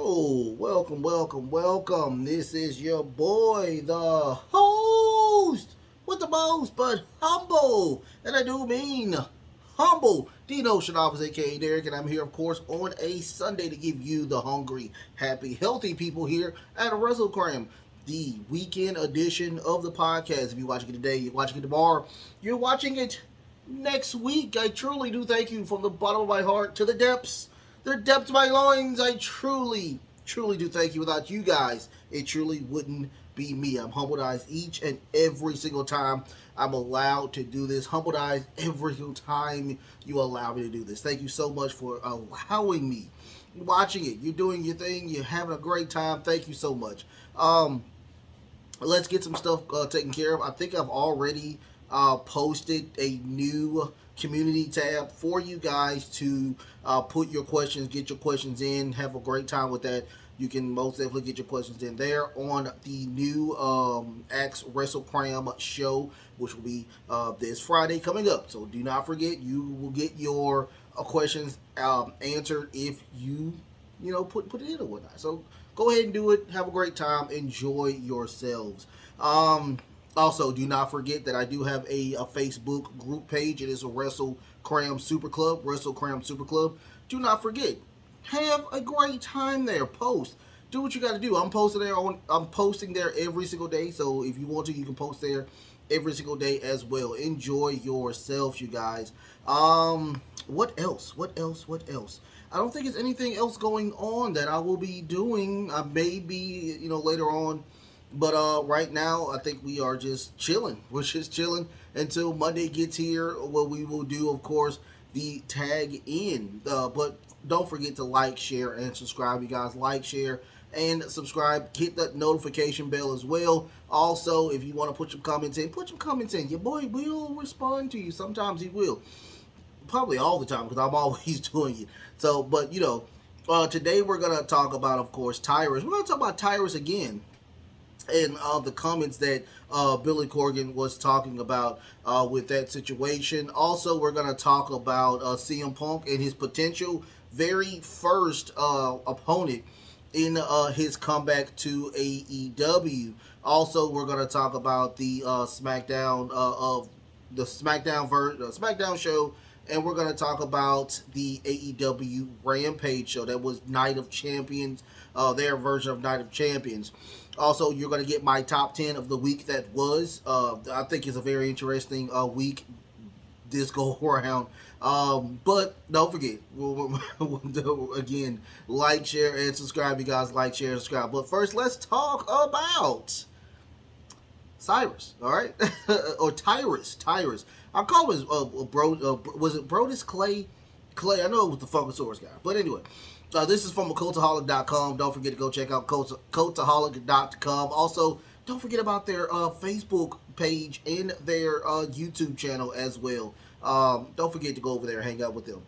So, welcome. This is your boy, the host with the most, but humble. And I do mean humble. Dino Shadavas, aka Derek, and I'm here, of course, on a Sunday to give you the hungry, happy, healthy people here at WrestleCram, the weekend edition of the podcast. If you're watching it today, you're watching it tomorrow, you're watching it next week. I truly do thank you from the bottom of my heart to the depths of my loins. I truly do thank you. Without you guys, it truly wouldn't be me. I'm humbled eyes each and every single time I'm allowed to do this. Humbled eyes every single time you allow me to do this. Thank you so much for allowing me. You're watching it. You're doing your thing. You're having a great time. Thank you so much. Let's get some stuff taken care of. I think I've already posted a new community tab for you guys to put your questions, get your questions in, have a great time with that. You can most definitely get your questions in there on the new Axe WrestleCram show, which will be this Friday coming up. So do not forget, you will get your questions answered if you put it in or whatnot. So go ahead and do it. Have a great time. Enjoy yourselves. Also, do not forget that I do have a Facebook group page. It is a WrestleCram Super Club. WrestleCram Super Club. Do not forget. Have a great time there. Post. Do what you got to do. I'm posting there every single day. So if you want to, you can post there every single day as well. Enjoy yourselves, you guys. What else? I don't think there's anything else going on that I will be doing. Maybe later on. But right now, I think we are just chilling. We're just chilling until Monday gets here. What we will do, of course, the tag in. But don't forget to like, share, and subscribe. You guys like, share, and subscribe. Hit that notification bell as well. Also, if you want to put some comments in, put some comments in. Your boy will respond to you. Sometimes he will. Probably all the time because I'm always doing it. So, but today we're going to talk about, of course, Tyrus. We're going to talk about Tyrus again. And the comments that Billy Corgan was talking about with that situation. Also, we're going to talk about CM Punk and his potential very first opponent in his comeback to AEW. Also, we're going to talk about the SmackDown show, and we're going to talk about the AEW Rampage show. That was Night of Champions, their version of Night of Champions. Also, you're going to get my top 10 of the week that was. I think it's a very interesting week this go around. But don't forget, again, like, share, and subscribe. You guys like, share, and subscribe. But first, let's talk about Cyrus, all right? Or Tyrus. I call him was it Brodus Clay? I know it was the Funkasaurus guy. But anyway. This is from Cultaholic.com. Don't forget to go check out Cultaholic.com. Also, don't forget about their Facebook page and their YouTube channel as well. Don't forget to go over there and hang out with them.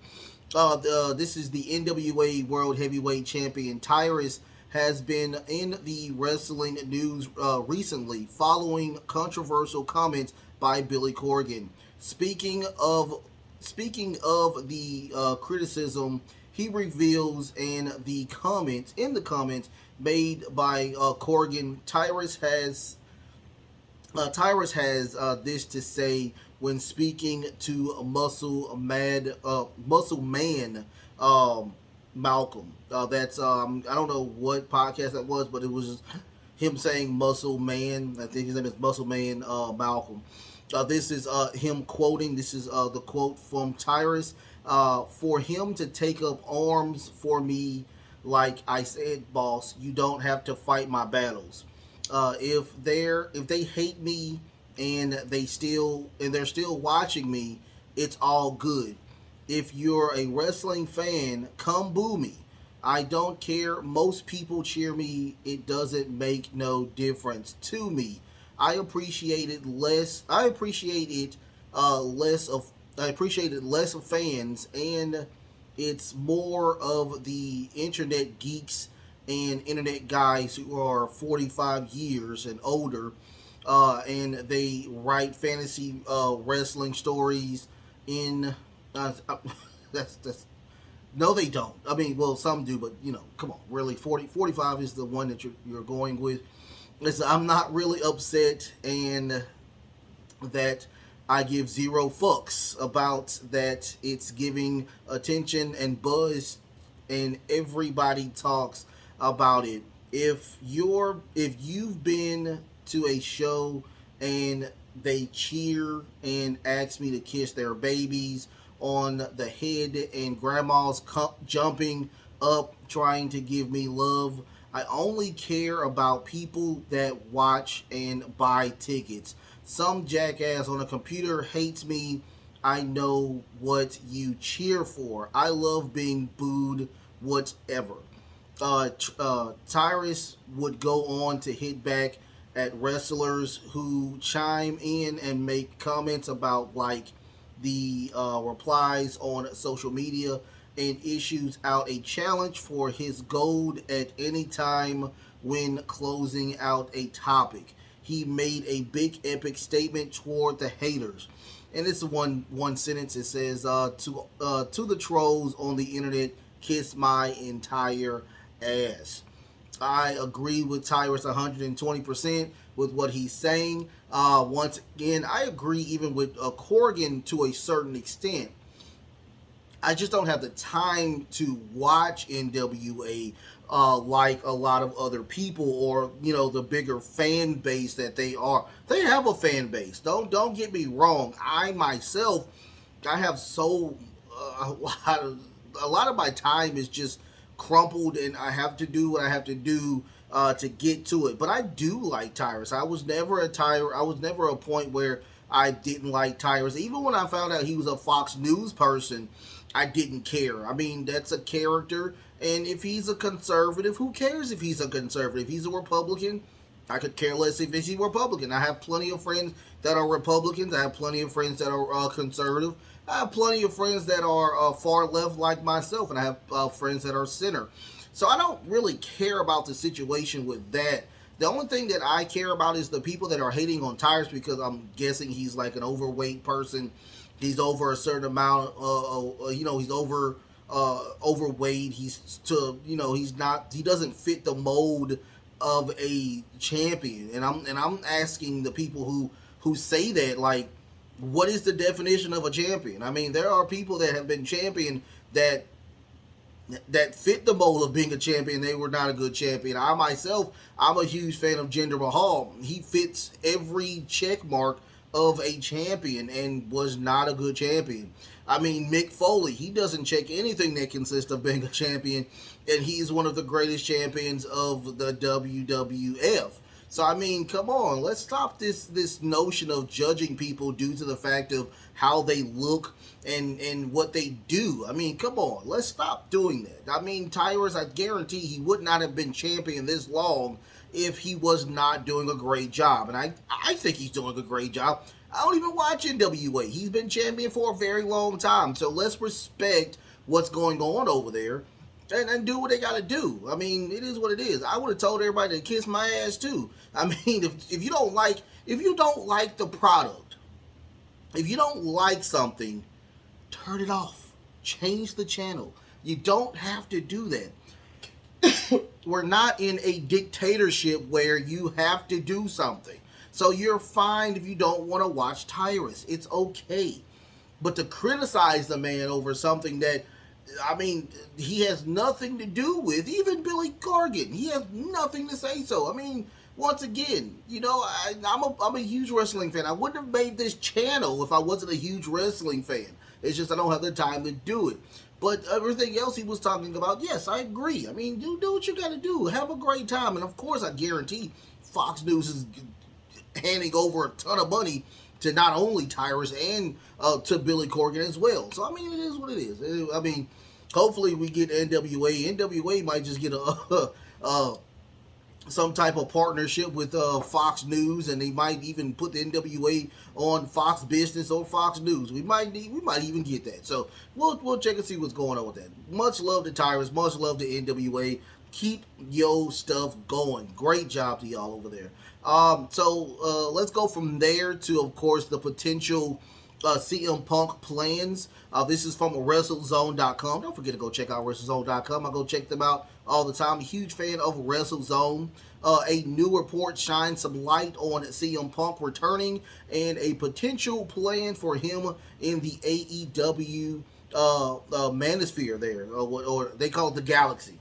This is the NWA World Heavyweight Champion. Tyrus has been in the wrestling news recently following controversial comments by Billy Corgan. Speaking of the criticism he reveals in the comments made by Corgan, Tyrus has this to say when speaking to Muscle Man Malcolm. That's I don't know what podcast that was, but it was just him saying Muscle Man. I think his name is Muscle Man Malcolm. This is him quoting. This is the quote from Tyrus. For him to take up arms for me, like I said, boss, you don't have to fight my battles. If they hate me and they're still watching me, it's all good. If you're a wrestling fan, come boo me. I don't care. Most people cheer me. It doesn't make no difference to me. I appreciate it less of fans, and it's more of the internet geeks and internet guys who are 45 years and older, and they write fantasy wrestling stories in that's No, they don't. I mean, well, some do, but come on, really, 45 is the one that you're going with. Listen, I'm not really upset, and that I give zero fucks about that. It's giving attention and buzz, and everybody talks about it. If you've been to a show and they cheer and ask me to kiss their babies on the head and grandma's jumping up trying to give me love, I only care about people that watch and buy tickets. Some jackass on a computer hates me. I know what you cheer for. I love being booed, whatever. Tyrus would go on to hit back at wrestlers who chime in and make comments about, like, the replies on social media, and issues out a challenge for his gold at any time when closing out a topic. He made a big epic statement toward the haters. And this is one sentence. It says, to the trolls on the internet, kiss my entire ass. I agree with Tyrus 120% with what he's saying. Once again, I agree even with Corgan to a certain extent. I just don't have the time to watch NWA like a lot of other people, or the bigger fan base that they are. They have a fan base. Don't get me wrong. I myself, I have a lot of my time is just crumpled, and I have to do what I have to do to get to it. But I do like Tyrus. I was never a point where I didn't like Tyrus. Even when I found out he was a Fox News person, I didn't care. I mean, that's a character, and if he's a conservative, who cares if he's a conservative? If he's a Republican, I could care less if he's a Republican. I have plenty of friends that are Republicans. I have plenty of friends that are conservative. I have plenty of friends that are far left like myself, and I have friends that are center. So I don't really care about the situation with that. The only thing that I care about is the people that are hating on Tyrus, because I'm guessing he's like an overweight person. He's over a certain amount. He's overweight. He's not. He doesn't fit the mold of a champion. And I'm asking the people who say that, like, what is the definition of a champion? I mean, there are people that have been champion that fit the mold of being a champion. They were not a good champion. I myself, I'm a huge fan of Jinder Mahal. He fits every check mark of a champion and was not a good champion. I mean, Mick Foley, he doesn't check anything that consists of being a champion, and he's one of the greatest champions of the WWF. So, I mean, come on, let's stop this notion of judging people due to the fact of how they look and what they do. I mean, come on, let's stop doing that. I mean, Tyrus, I guarantee he would not have been champion this long if he was not doing a great job. And I think he's doing a great job. I don't even watch NWA. He's been champion for a very long time. So let's respect what's going on over there and do what they got to do. I mean, it is what it is. I would have told everybody to kiss my ass too. I mean, if you don't like the product, if you don't like something, turn it off. Change the channel. You don't have to do that. We're not in a dictatorship where you have to do something. So you're fine if you don't want to watch Tyrus. It's okay. But to criticize the man over something that, I mean, he has nothing to do with, even Billy Corgan, he has nothing to say so. I mean, once again, I'm a huge wrestling fan. I wouldn't have made this channel if I wasn't a huge wrestling fan. It's just I don't have the time to do it. But everything else he was talking about, yes, I agree. I mean, do what you got to do. Have a great time. And, of course, I guarantee Fox News is handing over a ton of money to not only Tyrus and to Billy Corgan as well. So, I mean, it is what it is. I mean, hopefully we get NWA. NWA might just get some type of partnership with Fox News, and they might even put the NWA on Fox Business or Fox News. We might even get that. So we'll check and see what's going on with that. Much love to Tyrus. Much love to NWA. Keep your stuff going. Great job to y'all over there. So let's go from there to, of course, the potential CM Punk plans. This is from WrestleZone.com. Don't forget to go check out WrestleZone.com. I go check them out all the time. A huge fan of WrestleZone. A new report shines some light on CM Punk returning and a potential plan for him in the AEW manosphere there, or they call it the Galaxy.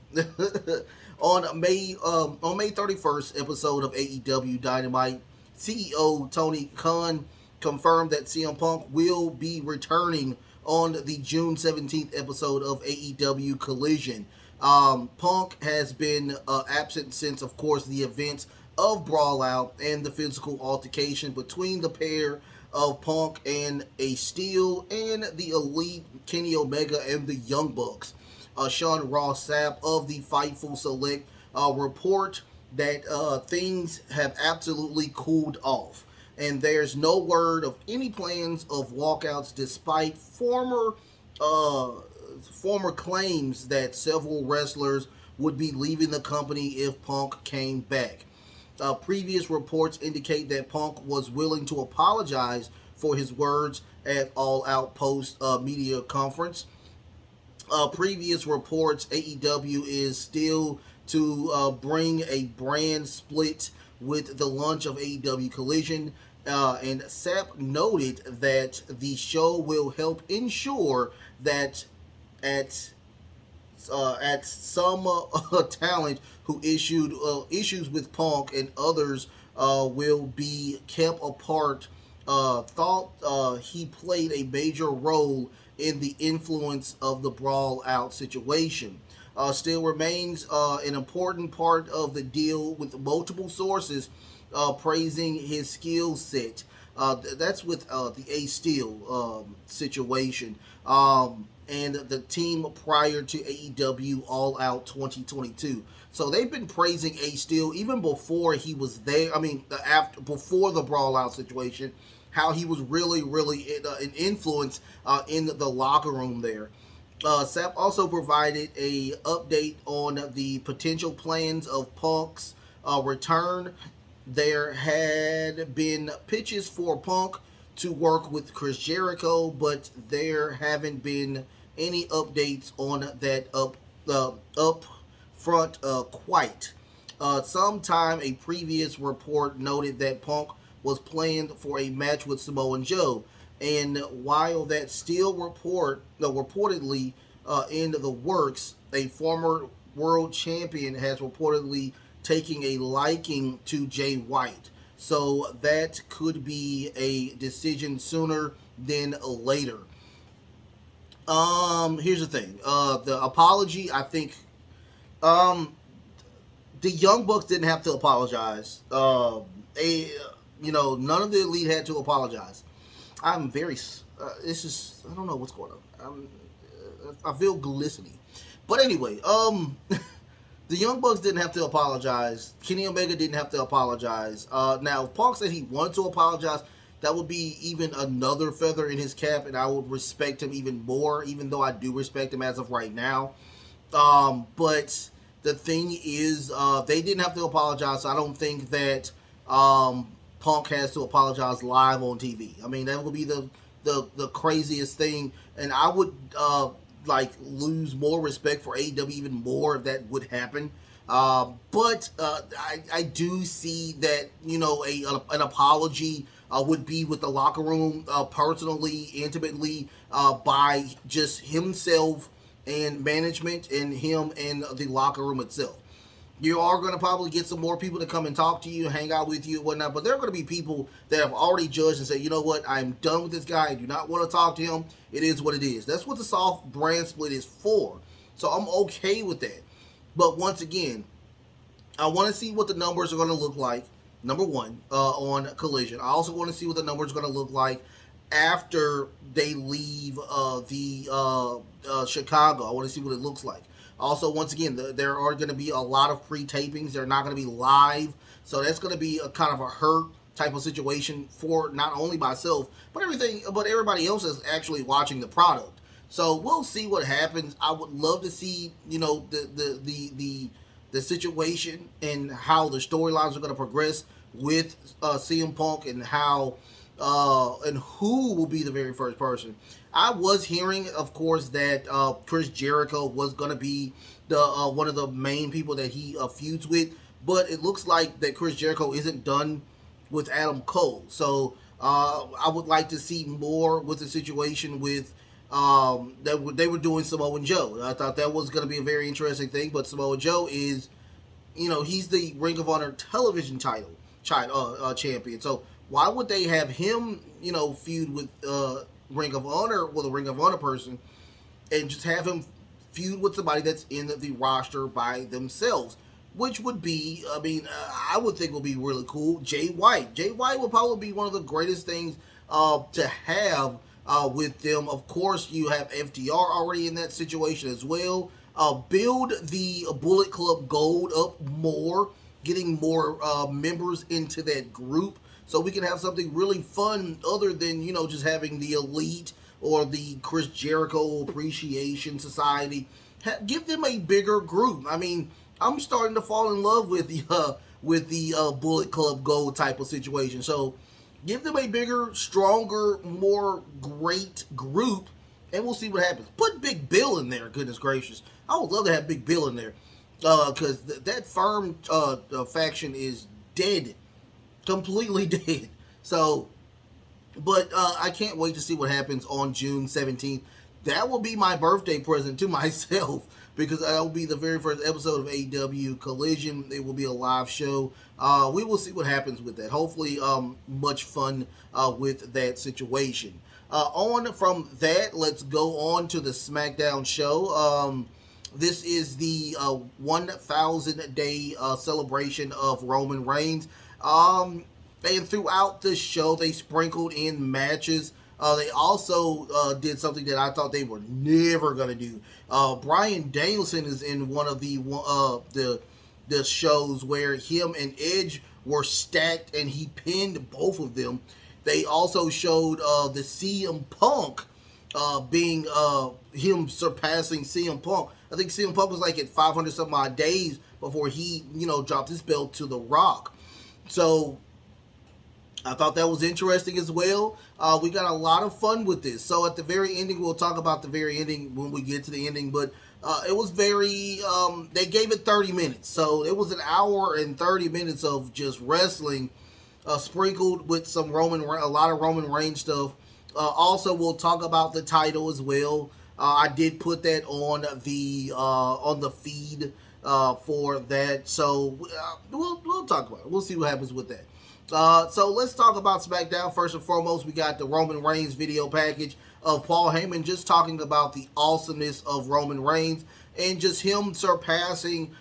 On May 31st episode of AEW Dynamite, CEO Tony Khan confirmed that CM Punk will be returning on the June 17th episode of AEW Collision. Punk has been absent since, of course, the events of Brawl Out and the physical altercation between the pair of Punk and a Steel and the Elite Kenny Omega and the Young Bucks. Sean Ross Sapp of the Fightful Select report that things have absolutely cooled off, and there's no word of any plans of walkouts, despite former claims that several wrestlers would be leaving the company if Punk came back. Previous reports indicate that Punk was willing to apologize for his words at All Out post media conference. Previous reports, AEW is still to bring a brand split with the launch of AEW Collision, and Sapp noted that the show will help ensure that at some talent who issued issues with Punk and others will be kept apart. Thought he played a major role in the influence of the Brawl Out situation. Still remains an important part of the deal, with multiple sources praising his skill set. That's with the A Steel situation. And the team prior to AEW All Out 2022. So they've been praising A Steel even before he was there. I mean, before the Brawl Out situation, how he was really an influence in the locker room there. Sapp also provided a update on the potential plans of Punk's return. There had been pitches for Punk to work with Chris Jericho, but there haven't been any updates on that up front quite. Sometime a previous report noted that Punk was planned for a match with Samoa Joe, and while that's still reportedly in the works, a former world champion has reportedly taken a liking to Jay White. So that could be a decision sooner than later. Here's the thing. The apology, I think, the Young Bucks didn't have to apologize. None of the Elite had to apologize. I'm very. It's just, I don't know what's going on. I feel glistening. But anyway, the Young Bucks didn't have to apologize. Kenny Omega didn't have to apologize. Now, if Punk said he wanted to apologize, that would be even another feather in his cap, and I would respect him even more, even though I do respect him as of right now. But the thing is, they didn't have to apologize, so I don't think that Punk has to apologize live on TV. I mean, that would be the craziest thing, and I would lose more respect for AEW even more if that would happen. But I do see that an apology would be with the locker room personally, intimately, by just himself and management and him and the locker room itself. You are going to probably get some more people to come and talk to you, hang out with you and whatnot, but there are going to be people that have already judged and say, you know what, I'm done with this guy. I do not want to talk to him. It is what it is. That's what the soft brand split is for. So I'm okay with that. But once again, I want to see what the numbers are going to look like, number one, on Collision. I also want to see what the numbers are going to look like after they leave Chicago. I want to see what it looks like. Also, once again, there are going to be a lot of pre-tapings. They're not going to be live. So that's going to be a kind of a hurt type of situation for not only myself, but everybody else is actually watching the product. So we'll see what happens. I would love to see, the situation and how the storylines are going to progress with CM Punk, and how and who will be the very first person. I was hearing, of course, that Chris Jericho was going to be the one of the main people that he feuds with, but it looks like that Chris Jericho isn't done with Adam Cole. So I would like to see more with the situation with that they were doing Samoa Joe. I thought that was going to be a very interesting thing, but Samoa Joe is, he's the Ring of Honor television champion. So why would they have him, feud with Ring of Honor, with a Ring of Honor person, and just have him feud with somebody that's in the roster by themselves? Which would be, I would think would be really cool. Jay White. Jay White would probably be one of the greatest things to have with them. Of course, you have FDR already in that situation as well. Build the Bullet Club Gold up more, getting more members into that group, so we can have something really fun other than, just having the Elite or the Chris Jericho Appreciation Society. Give them a bigger group. I'm starting to fall in love with the Bullet Club Gold type of situation. So give them a bigger, stronger, more great group, and we'll see what happens. Put Big Bill in there, goodness gracious. I would love to have Big Bill in there, because that firm faction is dead, completely dead. So, but I can't wait to see what happens on June 17th. That will be my birthday present to myself, because that will be the very first episode of AEW Collision. It will be a live show. We will see what happens with that. Hopefully, much fun with that situation. On from that, let's go on to the SmackDown show. This is the 1,000 day celebration of Roman Reigns. And throughout the show, they sprinkled in matches. They also did something that I thought they were never going to do. Bryan Danielson is in one of the shows where him and Edge were stacked, and he pinned both of them. They also showed the CM Punk being him surpassing CM Punk. I think CM Punk was like at 500 some odd days before he, dropped his belt to The Rock. So I thought that was interesting as well. We got a lot of fun with this. So at the very ending, we'll talk about the very ending when we get to the ending. But it was very, they gave it 30 minutes. So it was an hour and 30 minutes of just wrestling, sprinkled with a lot of Roman Reigns stuff. Also, we'll talk about the title as well. I did put that on the feed for that. So we'll talk about it. We'll see what happens with that. So let's talk about SmackDown. First and foremost, we got the Roman Reigns video package of Paul Heyman just talking about the awesomeness of Roman Reigns and just him surpassing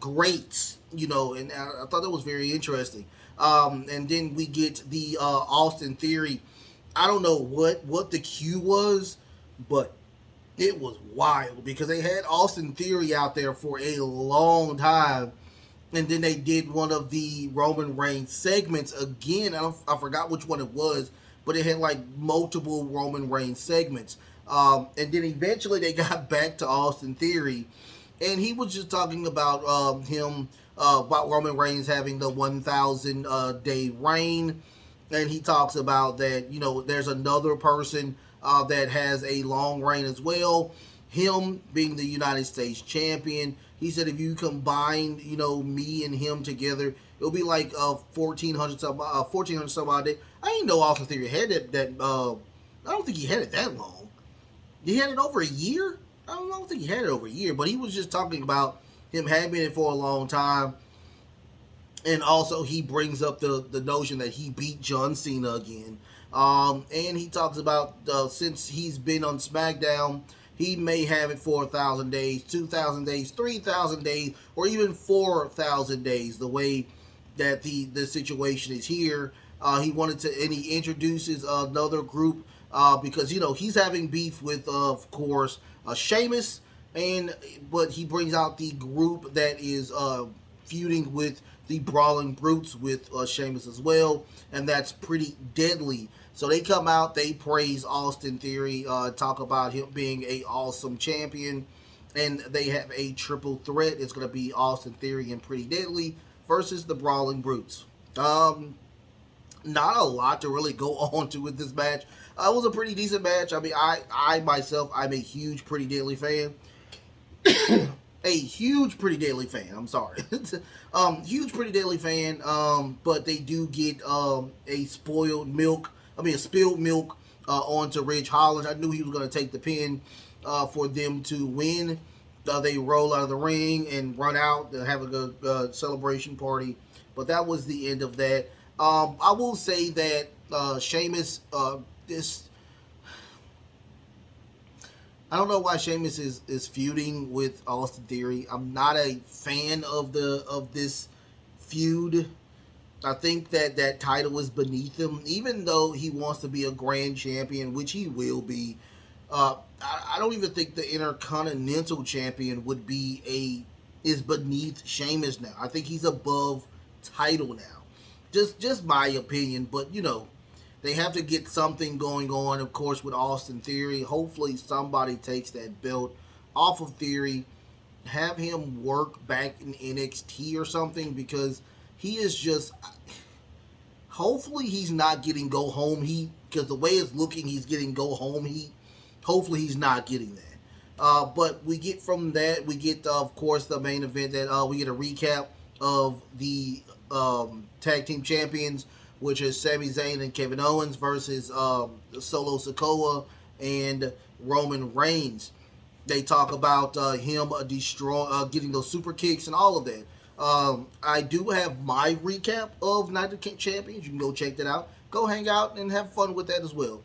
greats, and I thought that was very interesting. And then we get the Austin Theory. I don't know what the cue was, but it was wild because they had Austin Theory out there for a long time. And then they did one of the Roman Reigns segments again. I forgot which one it was, but it had like multiple Roman Reigns segments. And then eventually they got back to Austin Theory, and he was just talking about about Roman Reigns having the 1,000 day reign. And he talks about that, there's another person that has a long reign as well. Him being the United States champion. He said if you combine, me and him together, it'll be like 1,400 some odd days. I didn't know Austin Theory had that. I don't think he had it that long. He had it over a year. I don't think he had it over a year, but he was just talking about him having it for a long time. And also he brings up the notion that he beat John Cena again. And he talks about since he's been on SmackDown, he may have it for 1,000 days, 2,000 days, 3,000 days, or even 4,000 days, the way that the situation is here. He wanted to, and he introduces another group because, he's having beef with, of course, Sheamus, but he brings out the group that is feuding with the Brawling Brutes with Sheamus as well, and that's pretty deadly. So they come out, they praise Austin Theory, talk about him being a awesome champion, and they have a triple threat. It's going to be Austin Theory and Pretty Deadly versus the Brawling Brutes. Not a lot to really go on to with this match. It was a pretty decent match. I mean, I myself, I'm a huge Pretty Deadly fan. A huge Pretty Deadly fan. I'm sorry. Huge Pretty Deadly fan. But they do get a spilled milk onto Ridge Holland. I knew he was going to take the pin for them to win. They roll out of the ring and run out to have a good celebration party. But that was the end of that. I will say that Sheamus, I don't know why Sheamus is feuding with Austin Theory. I'm not a fan of this feud. I think that title is beneath him, even though he wants to be a grand champion, which he will be. I don't even think the Intercontinental Champion is beneath Sheamus now. I think he's above title now. Just my opinion, but they have to get something going on, of course, with Austin Theory. Hopefully somebody takes that belt off of Theory, have him work back in NXT or something, because he is just, hopefully he's not getting go home heat, because the way it's looking, he's getting go home heat. Hopefully he's not getting that. But we get from that, we get, of course, the main event that we get a recap of the tag team champions, which is Sami Zayn and Kevin Owens versus Solo Sikoa and Roman Reigns. They talk about him getting those super kicks and all of that. I do have my recap of Night of Champions. You can go check that out. Go hang out and have fun with that as well.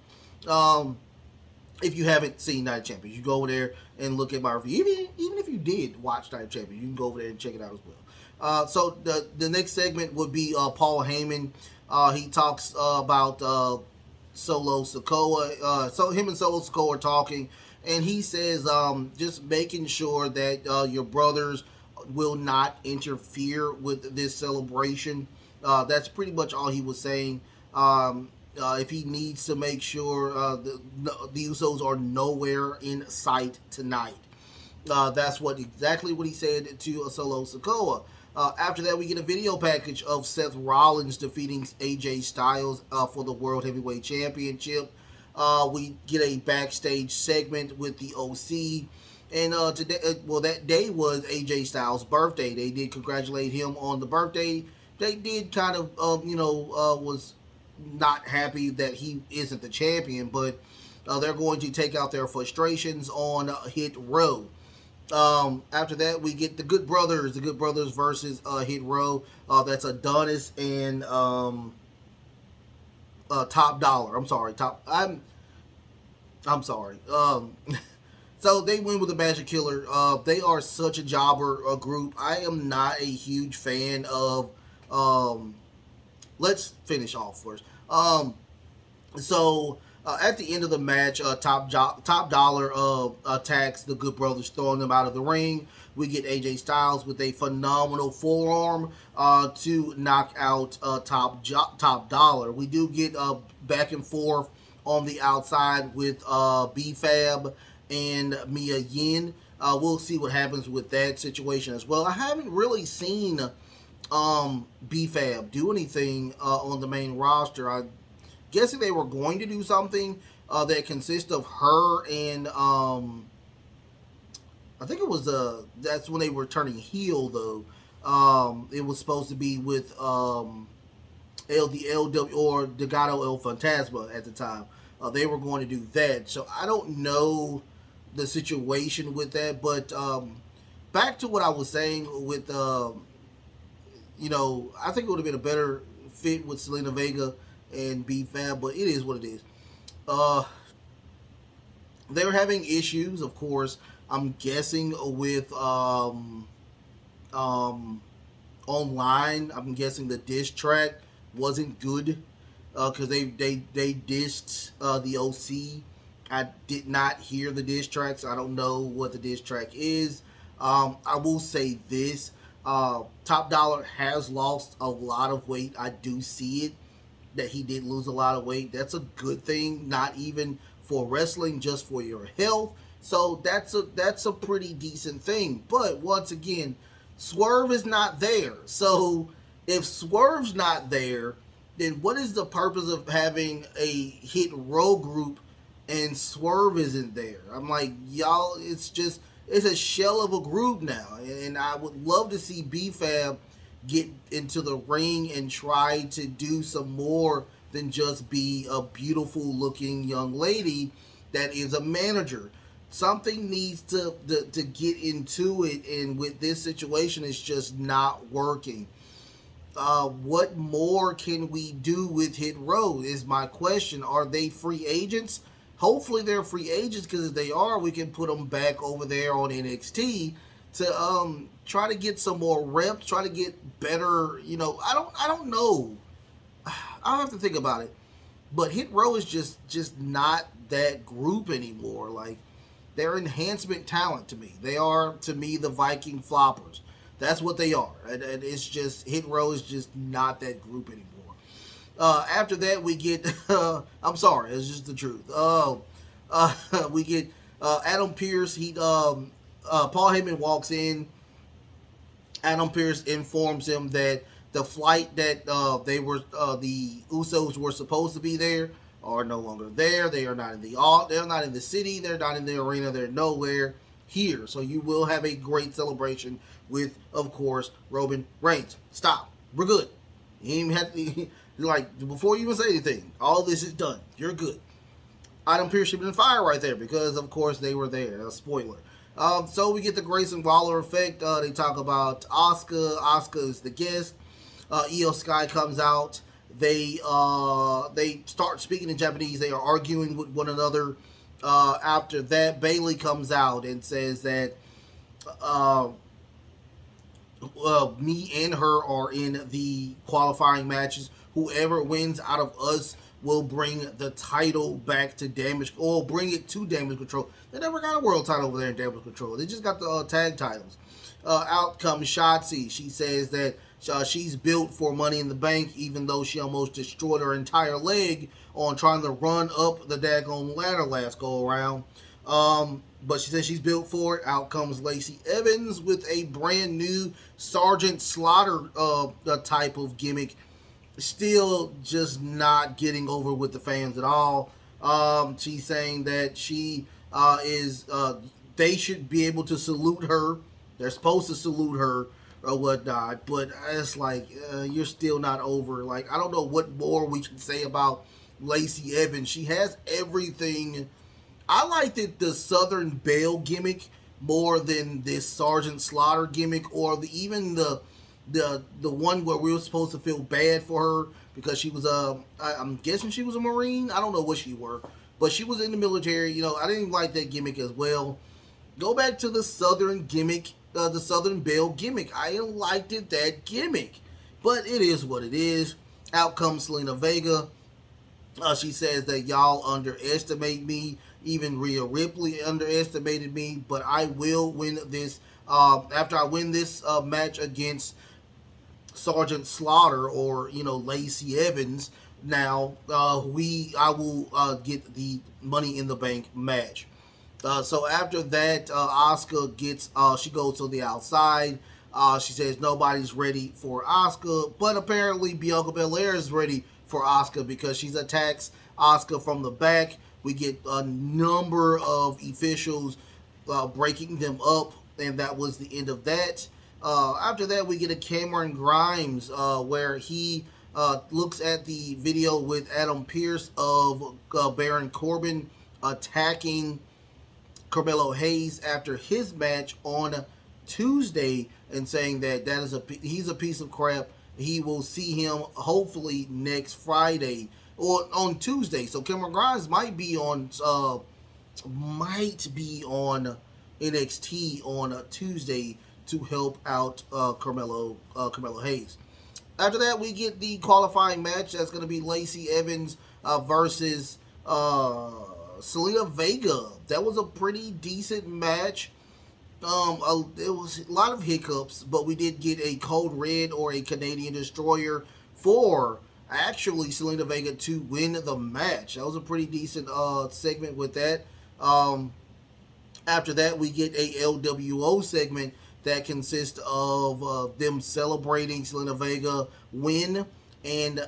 If you haven't seen Night of Champions, you go over there and look at my review. Even if you did watch Night of Champions, you can go over there and check it out as well. So the next segment would be Paul Heyman. He talks about Solo Sikoa. So him and Solo Sikoa are talking, and he says just making sure that your brothers will not interfere with this celebration. That's pretty much all he was saying. If he needs to make sure the Usos are nowhere in sight tonight. That's exactly what he said to Solo Sikoa. After that, we get a video package of Seth Rollins defeating AJ Styles for the World Heavyweight Championship. We get a backstage segment with the OC. And today, that day was AJ Styles' birthday. They did congratulate him on the birthday. They did kind of, was not happy that he isn't the champion, but they're going to take out their frustrations on Hit Row. After that, we get the Good Brothers versus Hit Row. That's Adonis and Top Dollar. I'm sorry. So they win with the Magic Killer. They are such a jobber group. I am not a huge fan of. Let's finish off first. At the end of the match, Top Dollar attacks the Good Brothers, throwing them out of the ring. We get AJ Styles with a phenomenal forearm to knock out Top Dollar. We do get back and forth on the outside with B-Fab and Mia Yim. We'll see what happens with that situation as well. I haven't really seen B-Fab do anything on the main roster. I'm guessing they were going to do something that consists of her and I think it was that's when they were turning heel though. It was supposed to be with LW or Legado El Fantasma at the time. They were going to do that, so I don't know the situation with that. But back to what I was saying with I think it would have been a better fit with Selena Vega and B-Fab, but it is what it is. They're having issues, of course. I'm guessing with online. I'm guessing the diss track wasn't good because they dissed the OC. I did not hear the diss track, so I don't know what the diss track is. I will say this. Top Dollar has lost a lot of weight. I do see it, that he did lose a lot of weight. That's a good thing, not even for wrestling, just for your health. So that's a pretty decent thing. But once again, Swerve is not there. So if Swerve's not there, then what is the purpose of having a Hit Row group and Swerve isn't there? I'm like, y'all, it's a shell of a group now, and I would love to see B-Fab get into the ring and try to do some more than just be a beautiful looking young lady that is a manager. Something needs to get into it, and with this situation, it's just not working. What more can we do with Hit Row is my question. Are they free agents? Hopefully they're free agents, because if they are, we can put them back over there on NXT to try to get some more reps, try to get better. I don't know. I'll have to think about it. But Hit Row is just not that group anymore. Like, they're enhancement talent to me. They are, to me, the Viking floppers. That's what they are. And it's just, Hit Row is just not that group anymore. After that, we get, I'm sorry, it's just the truth. We get Adam Pearce. Paul Heyman walks in. Adam Pearce informs him that the flight that the Usos were supposed to be there are no longer there. They are not in they're not in the city. They're not in the arena. They're nowhere here. So you will have a great celebration with, of course, Roman Reigns. Stop. We're good. You even have to, like, before you even say anything, all this is done. You're good. Adam Pearce should have been fired right there because, of course, they were there. A spoiler. So we get the Grayson Waller effect. They talk about Asuka. Asuka is the guest. Io Sky comes out. They start speaking in Japanese. They are arguing with one another. After that, Bayley comes out and says that me and her are in the qualifying matches. Whoever wins out of us will bring the title back to Damage, or bring it to Damage Control. They never got a world title over there in Damage Control. They just got the tag titles. Out comes Shotzi. She says that she's built for Money in the Bank, even though she almost destroyed her entire leg on trying to run up the daggone ladder last go around. But she says she's built for it. Out comes Lacey Evans with a brand new Sergeant Slaughter type of gimmick. Still just not getting over with the fans at all. She's saying that she they should be able to salute her. They're supposed to salute her or whatnot, but it's like, you're still not over. Like, I don't know what more we can say about Lacey Evans. She has everything. I liked the Southern Belle gimmick more than this Sergeant Slaughter gimmick, or even the one where we were supposed to feel bad for her because she was I'm guessing she was a Marine. I don't know what she were, but she was in the military. I didn't like that gimmick as well. Go back to the Southern gimmick, the Southern Belle gimmick. I liked that gimmick, but it is what it is. Out comes Selena Vega. She says that y'all underestimate me. Even Rhea Ripley underestimated me, but I will win this. After I win this match against Sergeant Slaughter, or Lacey Evans, now I will get the Money in the Bank match. So after that, Asuka she goes to the outside. She says nobody's ready for Asuka, but apparently Bianca Belair is ready for Asuka because she attacks Asuka from the back. We get a number of officials breaking them up, and that was the end of that. After that, we get a Cameron Grimes where he looks at the video with Adam Pearce of Baron Corbin attacking Carmelo Hayes after his match on Tuesday, and saying that he's a piece of crap. He will see him hopefully next Friday or on Tuesday. So Cameron Grimes might be on NXT on Tuesday to help out Carmelo Hayes. After that, we get the qualifying match. That's going to be Lacey Evans versus Selena Vega. That was a pretty decent match. It was a lot of hiccups, but we did get a Code Red or a Canadian Destroyer for actually Selena Vega to win the match. That was a pretty decent segment with that. After that, we get a LWO segment that consists of them celebrating Selena Vega win. and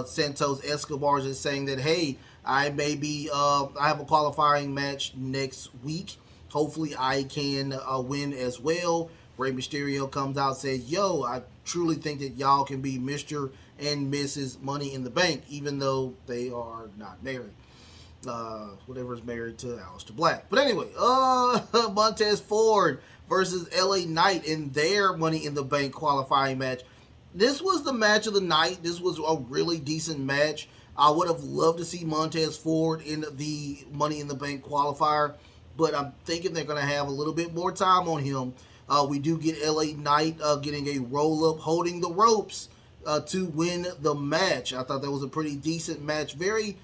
Santos Escobar is saying that, hey, I have a qualifying match next week. Hopefully I can win as well. Rey Mysterio comes out and says, yo, I truly think that y'all can be Mr. and Mrs. Money in the Bank, even though they are not married. Whatever's married to Aleister Black. But anyway, Montez Ford versus LA Knight in their Money in the Bank qualifying match. This was the match of the night. This was a really decent match. I would have loved to see Montez Ford in the Money in the Bank qualifier, but I'm thinking they're going to have a little bit more time on him. We do get LA Knight getting a roll-up, holding the ropes to win the match. I thought that was a pretty decent match. Very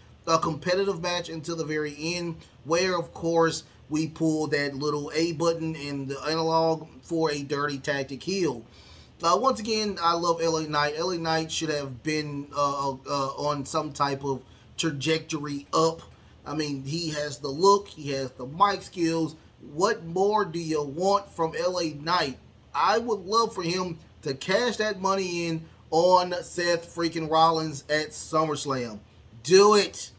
competitive match until the very end, where, of course, we pulled that little A button and the analog for a dirty tactic heel. Once again, I love LA Knight. LA Knight should have been on some type of trajectory up. I mean, he has the look, he has the mic skills. What more do you want from LA Knight? I would love for him to cash that money in on Seth freaking Rollins at SummerSlam. Do it.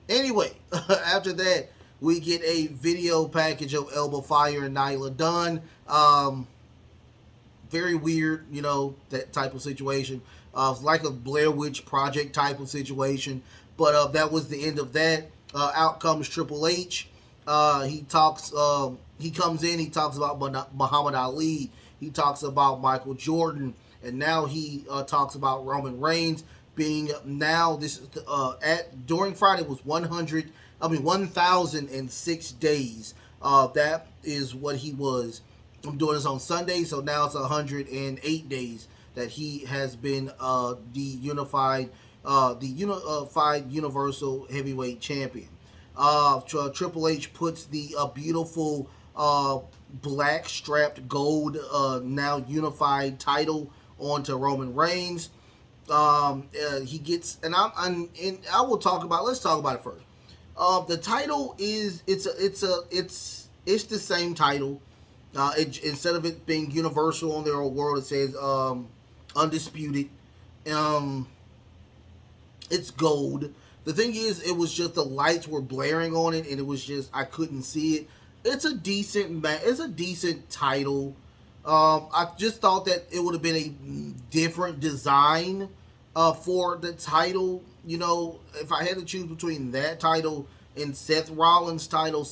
Anyway, after that, we get a video package of Elba Fire and Nyla Dunn. Very weird, that type of situation. Like a Blair Witch Project type of situation. But that was the end of that. Out comes Triple H. He comes in, he talks about Muhammad Ali. He talks about Michael Jordan. And now he talks about Roman Reigns being now, this is during Friday was 1,006 days. That is what he was. I'm doing this on Sunday, so now it's 108 days that he has been the unified Universal Heavyweight Champion. Triple H puts the beautiful black strapped gold now unified title onto Roman Reigns. He gets, and I will talk about. Let's talk about it first. The title is it's the same title. Instead of it being universal on their own world, it says undisputed. It's gold. The thing is, it was just the lights were blaring on it, and it was just I couldn't see it. It's a decent title. I just thought that it would have been a different design for the title. If I had to choose between that title and Seth Rollins' title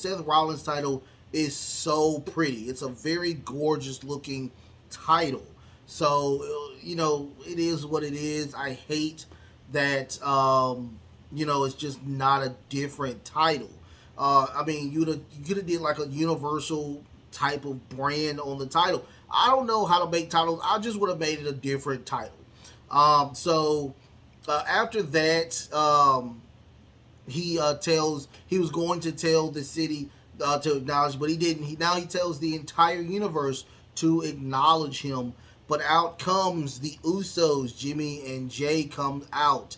is so pretty. It's a very gorgeous looking title. So, it is what it is. I hate that, it's just not a different title. I mean, you could have did like a universal type of brand on the title. I don't know how to make titles. I just would have made it a different title. After that, he was going to tell the city to acknowledge, but he didn't. He tells the entire universe to acknowledge him. But out comes the Usos. Jimmy and Jay come out.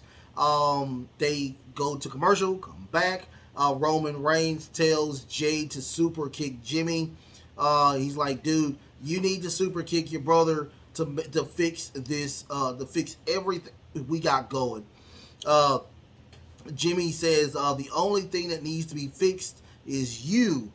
They go to commercial, come back. Roman Reigns tells Jay to super kick Jimmy. He's like, dude, you need to super kick your brother to fix this, to fix everything we got going. Jimmy says the only thing that needs to be fixed is you.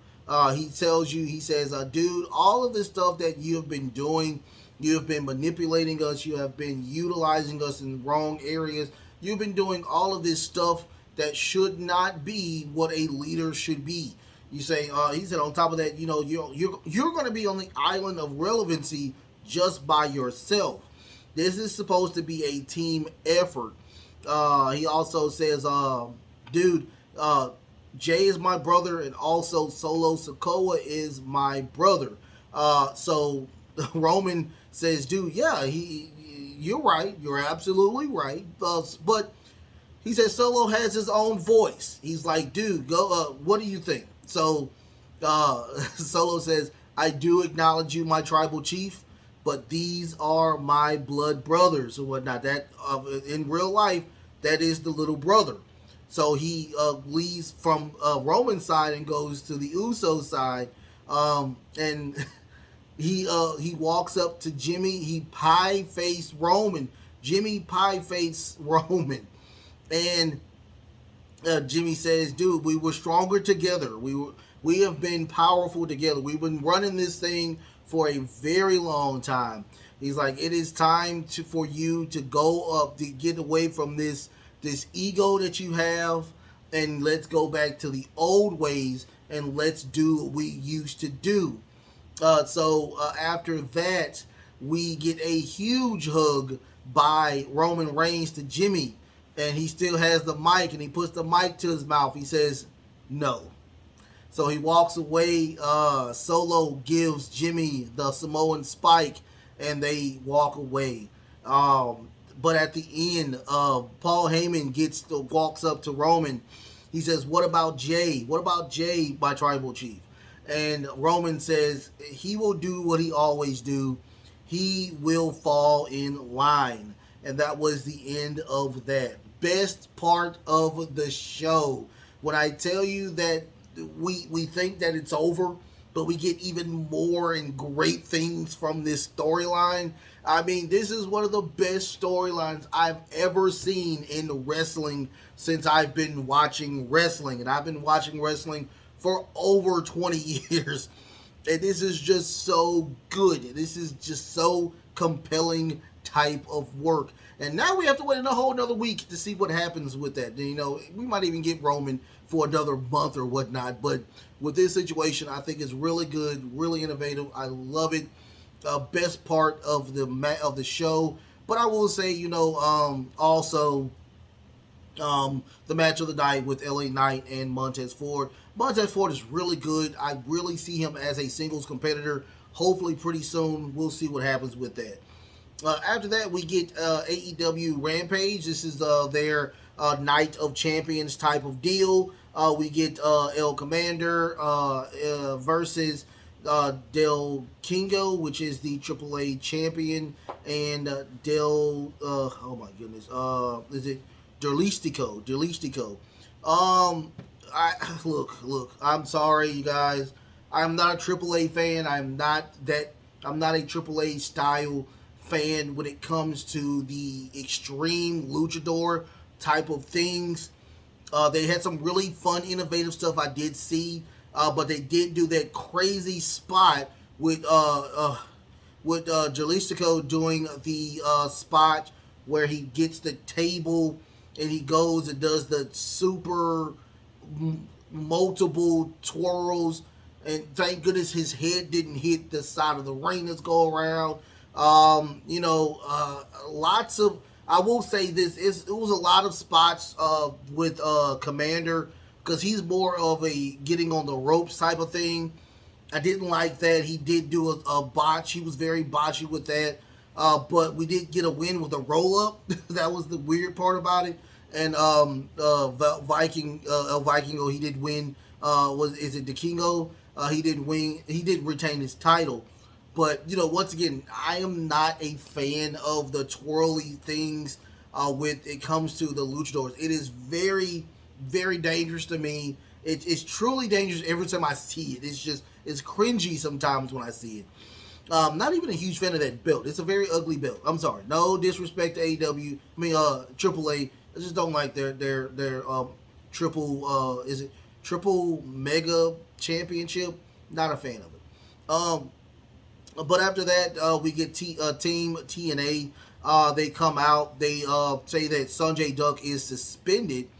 He says, dude, all of this stuff that you have been doing, you have been manipulating us, you have been utilizing us in wrong areas, you've been doing all of this stuff that should not be what a leader should be. You say, he said, on top of that, you're going to be on the island of relevancy just by yourself. This is supposed to be a team effort. He also says, dude, Jay is my brother, and also Solo Sikoa is my brother. So Roman says, dude, yeah, you're right. You're absolutely right. But he says Solo has his own voice. He's like, dude, go. What do you think? So Solo says, I do acknowledge you, my tribal chief, but these are my blood brothers or whatnot. That in real life, that is the little brother. So he leaves from Roman's side and goes to the Uso side, and he walks up to Jimmy. He pie-faced Roman. Jimmy Pie Face Roman. And Jimmy says, dude, we were stronger together. We have been powerful together. We've been running this thing for a very long time. He's like, it is time for you to go up, to get away from this ego that you have, and let's go back to the old ways and let's do what we used to do. So after that, we get a huge hug by Roman Reigns to Jimmy, and he still has the mic, and he puts the mic to his mouth. He says, no. So he walks away. Solo gives Jimmy the Samoan spike, and they walk away. But at the end, Paul Heyman walks up to Roman. He says, what about Jay? What about Jay, my tribal chief? And Roman says he will do what he always do. He will fall in line. And that was the end of that. Best part of the show. When I tell you that we think that it's over, but we get even more and great things from this storyline. I mean, this is one of the best storylines I've ever seen in wrestling since I've been watching wrestling. And I've been watching wrestling for over 20 years. And this is just so good. This is just so compelling type of work. And now we have to wait a whole another week to see what happens with that. You know, we might even get Roman for another month or whatnot. But with this situation, I think it's really good, really innovative. I love it. Best part of the show. But I will say, you know, also the match of the night with LA Knight and Montez Ford. Montez Ford is really good. I really see him as a singles competitor. Hopefully pretty soon we'll see what happens with that. After that, we get AEW Rampage. This is their Night of Champions type of deal. We get El Commander versus Del Kingo, which is the AAA champion, and oh my goodness, is it Derlistico? Look, I'm sorry, you guys. I'm not a AAA fan. I'm not a AAA style fan when it comes to the extreme luchador type of things. They had some really fun, innovative stuff I did see, but they did do that crazy spot with Jalisco doing the spot where he gets the table and he goes and does the super multiple twirls, and thank goodness his head didn't hit the side of the ring that's go around. Lots of, I will say this, it was a lot of spots with Commander, because he's more of a getting on the ropes type of thing. I didn't like that. He did do a botch. He was very botchy with that. But we did get a win with a roll-up. That was the weird part about it. And Vikingo, he did win. Is it the Kingo? He did win. He did retain his title. But, you know, once again, I am not a fan of the twirly things when it comes to the luchadors. It is very, very dangerous to me. It's truly dangerous every time I see it. It's cringy sometimes when I see it. Not even a huge fan of that belt. It's a very ugly belt. I'm sorry. No disrespect to AEW. AAA. I just don't like their triple mega championship. Not a fan of it. But after that, we get Team TNA. They come out. They say that Sanjay Dutt is suspended.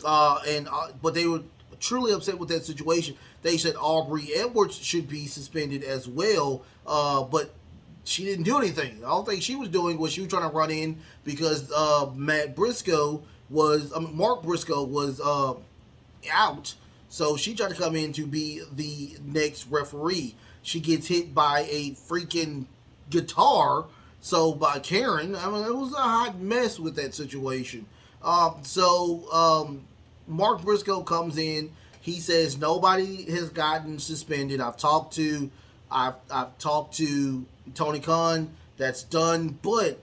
But they were truly upset with that situation. They said Aubrey Edwards should be suspended as well. But she didn't do anything. The only thing she was doing was she was trying to run in because Mark Briscoe was out. So she tried to come in to be the next referee. She gets hit by a freaking guitar. So by Karen, I mean, it was a hot mess with that situation. Mark Briscoe comes in. He says nobody has gotten suspended. I've talked to Tony Khan. That's done. But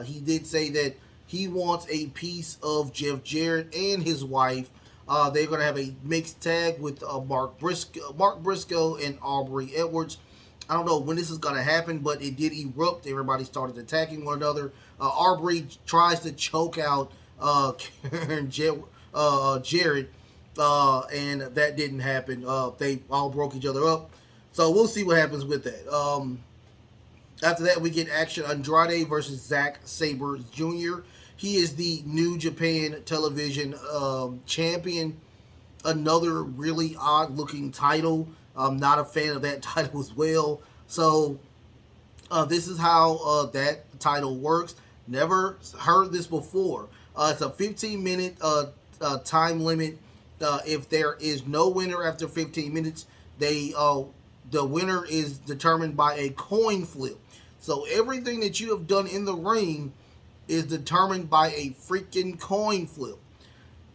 he did say that he wants a piece of Jeff Jarrett and his wife. They're going to have a mixed tag with Mark Briscoe and Aubrey Edwards. I don't know when this is going to happen, but it did erupt. Everybody started attacking one another. Aubrey tries to choke out Karen Jarrett, and that didn't happen. They all broke each other up. So we'll see what happens with that. After that, we get Action Andrade versus Zack Sabre Jr. He is the New Japan Television champion. Another really odd looking title. I'm not a fan of that title as well. So this is how that title works. Never heard this before. It's a 15-minute time limit. If there is no winner after 15 minutes, the winner is determined by a coin flip. So everything that you have done in the ring is determined by a freaking coin flip.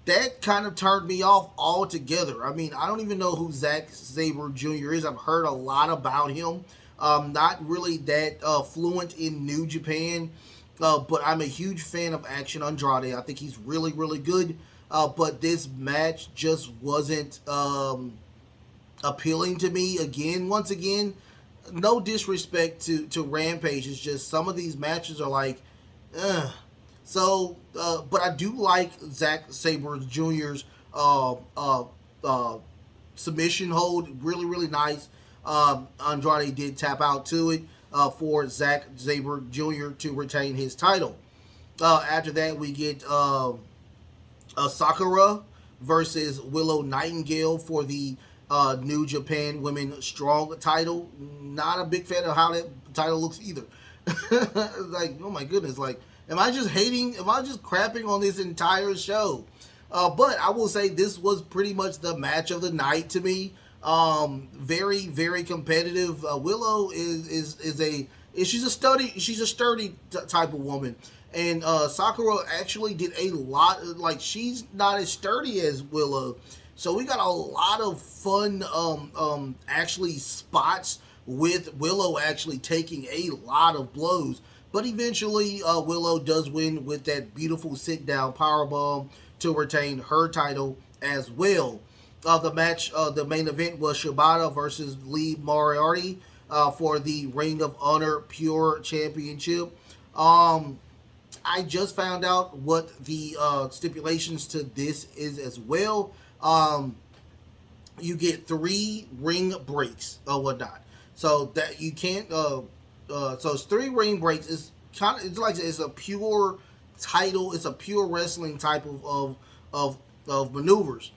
That kind of turned me off altogether. I mean, I don't even know who Zack Sabre Jr. is. I've heard a lot about him. Not really that fluent in New Japan, but I'm a huge fan of Action Andrade. I think he's really, really good. But this match just wasn't appealing to me. Once again, no disrespect to Rampage. It's just some of these matches are like, ugh. So, but I do like Zack Sabre Jr.'s submission hold. Really, really nice. Andrade did tap out to it for Zack Sabre Jr. to retain his title. After that, we get Sakura versus Willow Nightingale for the New Japan Women Strong title. Not a big fan of how that title looks either. Like, oh my goodness, like, am I just hating? Am I just crapping on this entire show? But I will say this was pretty much the match of the night to me. Very, very competitive. Willow she's a sturdy type of woman, and Sakura actually did a lot. Like, she's not as sturdy as Willow, so we got a lot of fun actually spots with Willow actually taking a lot of blows. But eventually, Willow does win with that beautiful sit-down powerbomb to retain her title as well. The match, the main event was Shibata versus Lee Moriarty for the Ring of Honor Pure Championship. I just found out what the stipulations to this is as well. You get 3 ring breaks or whatnot, so that you can't. So it's 3 ring breaks. It's a pure title. It's a pure wrestling type of maneuvers.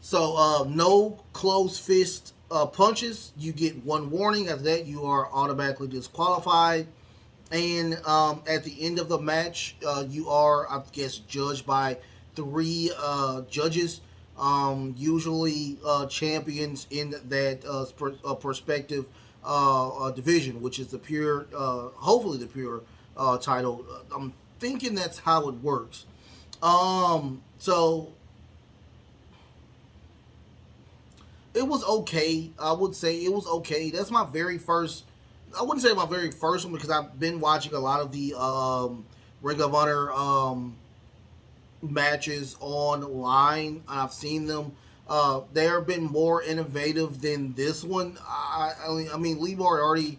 So no closed fist punches. You get 1 warning. After that, you are automatically disqualified. And at the end of the match, you are, I guess, judged by 3 judges. Usually champions in that perspective division, which is the pure, hopefully the pure title. I'm thinking that's how it works. So it was okay. I would say it was okay. That's my very first. I wouldn't say my very first one because I've been watching a lot of the Ring of Honor matches online, and I've seen them. They have been more innovative than this one. I mean, Lee Moriarty,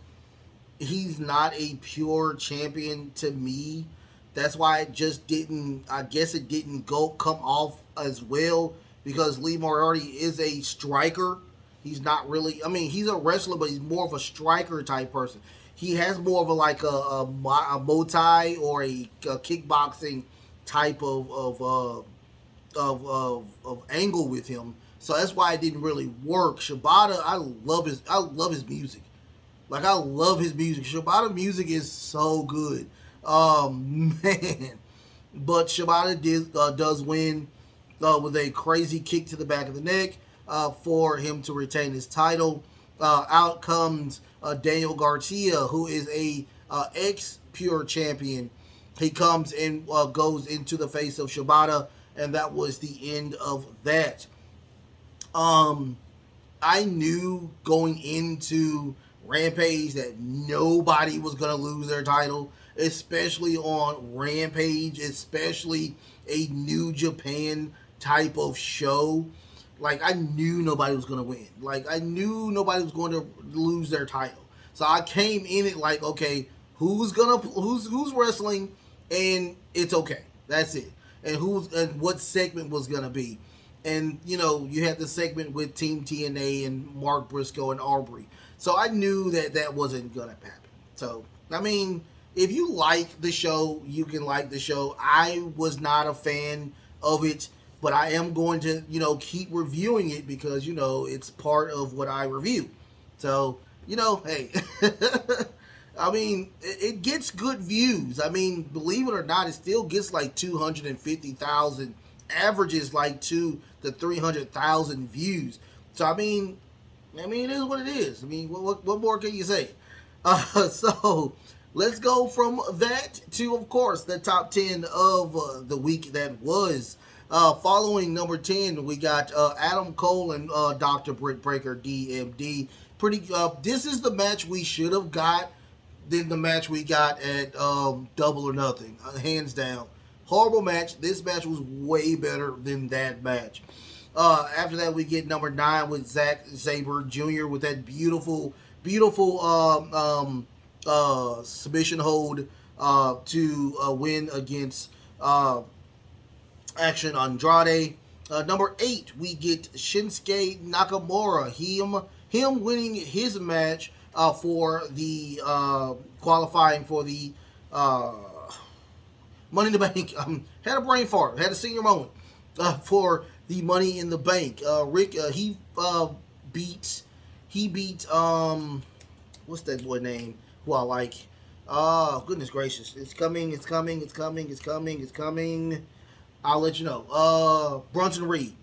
he's not a pure champion to me. That's why it just didn't. I guess it didn't come off as well because Lee Moriarty is a striker. He's not really. I mean, he's a wrestler, but he's more of a striker type person. He has more of a Muay Thai or a kickboxing type of angle with him. So that's why it didn't really work. Shibata, I love his music. Like, I love his music. Shibata music is so good. Man. But Shibata does win with a crazy kick to the back of the neck for him to retain his title. Out comes Daniel Garcia, who is a ex-pure champion. He comes and goes into the face of Shibata, and that was the end of that. I knew going into Rampage that nobody was going to lose their title, especially on Rampage, especially a New Japan type of show. Like, I knew nobody was going to win. Like, I knew nobody was going to lose their title. So I came in it like, okay, who's wrestling, and it's okay. That's it. And what segment was gonna be. And you had the segment with Team TNA and Mark Briscoe and Aubrey. So I knew that wasn't gonna happen. So I mean, if you like the show, you can like the show. I was not a fan of it, but I am going to keep reviewing it because it's part of what I review. So hey. I mean, it gets good views. I mean, believe it or not, it still gets like 250,000, averages like 2 to 300,000 views. So I mean, it is what it is. I mean, what more can you say? So let's go from that to, of course, the top 10 of the week that was. Following number 10, we got Adam Cole and Dr. Britt Baker, DMD. This is the match we should have got than the match we got at Double or Nothing, hands down. Horrible match. This match was way better than that match. After that, we get number 9 with Zack Sabre Jr. with that beautiful submission hold to win against Action Andrade. Number 8, we get Shinsuke Nakamura. Him winning his match for the qualifying for the Money in the Bank. Had a brain fart. Had a senior moment for the Money in the Bank. He beat what's that boy name who I like? Goodness gracious, it's coming. I'll let you know. Bronson Reed.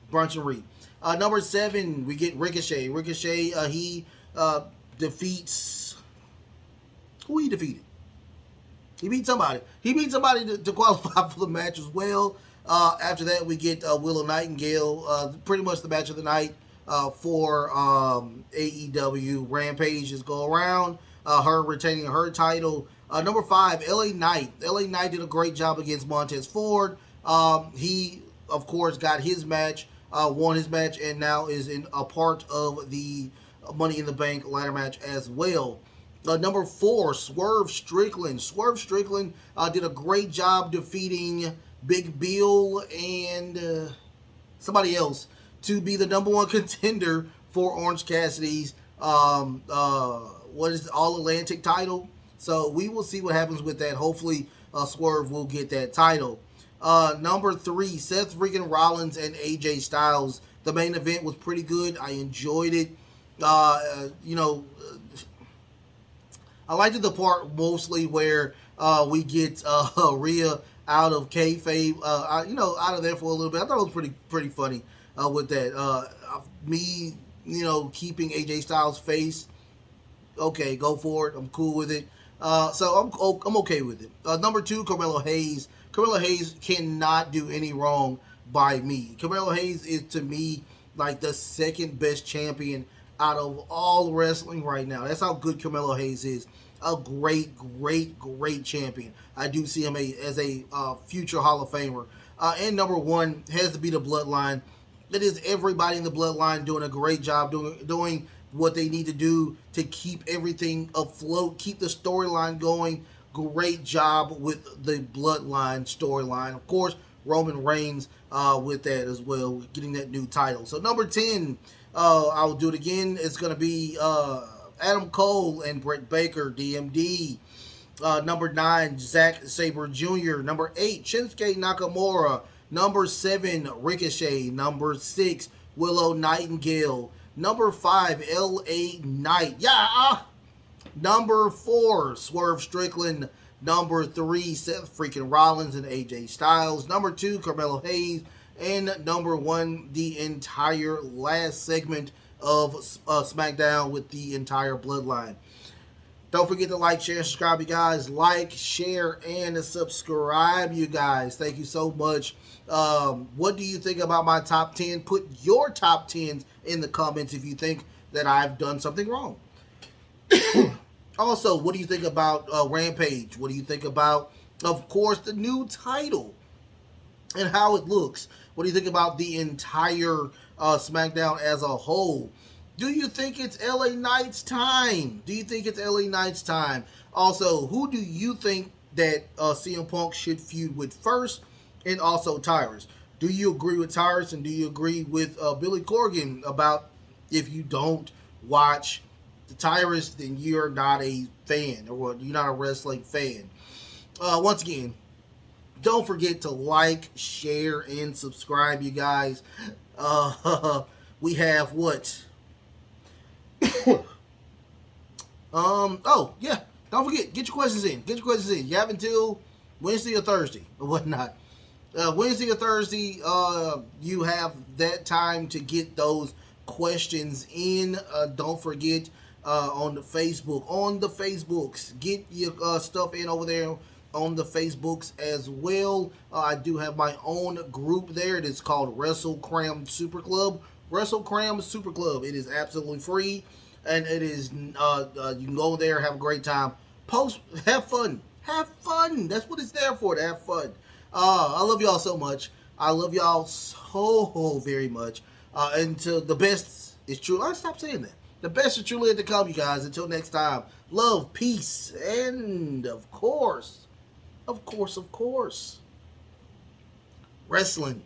Number 7, we get Ricochet. He defeats. Who he defeated? He beat somebody. To qualify for the match as well. After that, we get Willow Nightingale. Pretty much the match of the night for AEW Rampage is go around. Her retaining her title. Number 5, LA Knight. LA Knight did a great job against Montez Ford. He, of course, got his match, won his match, and now is in a part of the Money in the Bank ladder match as well. Number 4, Swerve Strickland. Did a great job defeating Big Bill and somebody else to be the number 1 contender for Orange Cassidy's All Atlantic title. So we will see what happens with that. Hopefully, Swerve will get that title. Number 3, Seth freaking Rollins and AJ Styles. The main event was pretty good. I enjoyed it. I liked the part mostly where we get Rhea out of kayfabe, out of there for a little bit. I thought it was pretty funny with that. Me, keeping AJ Styles' face. Okay, go for it. I'm cool with it. So I'm okay with it. Number 2, Carmelo Hayes. Carmelo Hayes cannot do any wrong by me. Carmelo Hayes is, to me, like the second best champion out of all wrestling right now. That's how good Carmelo Hayes is. A great champion. I do see him as a future Hall of Famer. And number 1 has to be the Bloodline. It is everybody in the Bloodline doing a great job doing what they need to do to keep everything afloat, keep the storyline going. Great job with the Bloodline storyline. Of course, Roman Reigns with that as well, getting that new title. So number 10, I'll do it again. It's going to be Adam Cole and Britt Baker, DMD. Number 9, Zack Sabre Jr. Number 8, Shinsuke Nakamura. Number 7, Ricochet. Number 6, Willow Nightingale. Number 5, LA Knight. Yeah! Number 4, Swerve Strickland. Number 3, Seth freaking Rollins and AJ Styles. Number 2, Carmelo Hayes. And number 1, the entire last segment of Smackdown with the entire Bloodline. Don't forget to like, share, and subscribe, you guys. Like, share, and subscribe, you guys. Thank you so much. What do you think about my top 10? Put your top 10s in the comments if you think that I've done something wrong. Also, what do you think about Rampage? What do you think about, of course, the new title and how it looks? What do you think about the entire SmackDown as a whole? Do you think it's LA Knight's time? Do you think it's LA Knight's time? Also, who do you think that CM Punk should feud with first? And also Tyrus. Do you agree with Tyrus, and do you agree with Billy Corgan about if you don't watch the Tyrus, then you're not a fan, or you're not a wrestling fan? Once again, don't forget to like, share, and subscribe, you guys. We have what? Oh, yeah. Don't forget, get your questions in. Get your questions in. You have until Wednesday or Thursday or whatnot. Wednesday or Thursday, you have that time to get those questions in. Don't forget, on the Facebooks, get your stuff in over there on the Facebooks as well. I do have my own group there. It is called Wrestle Cram Super Club. Wrestle Cram Super Club. It is absolutely free, and it is you can go there, have a great time, post, have fun. That's what it's there for, to have fun. I love y'all so much. I love y'all so very much. Until the best is true. I stop saying that. The best is truly yet to come, you guys. Until next time, love, peace, and of course, wrestling.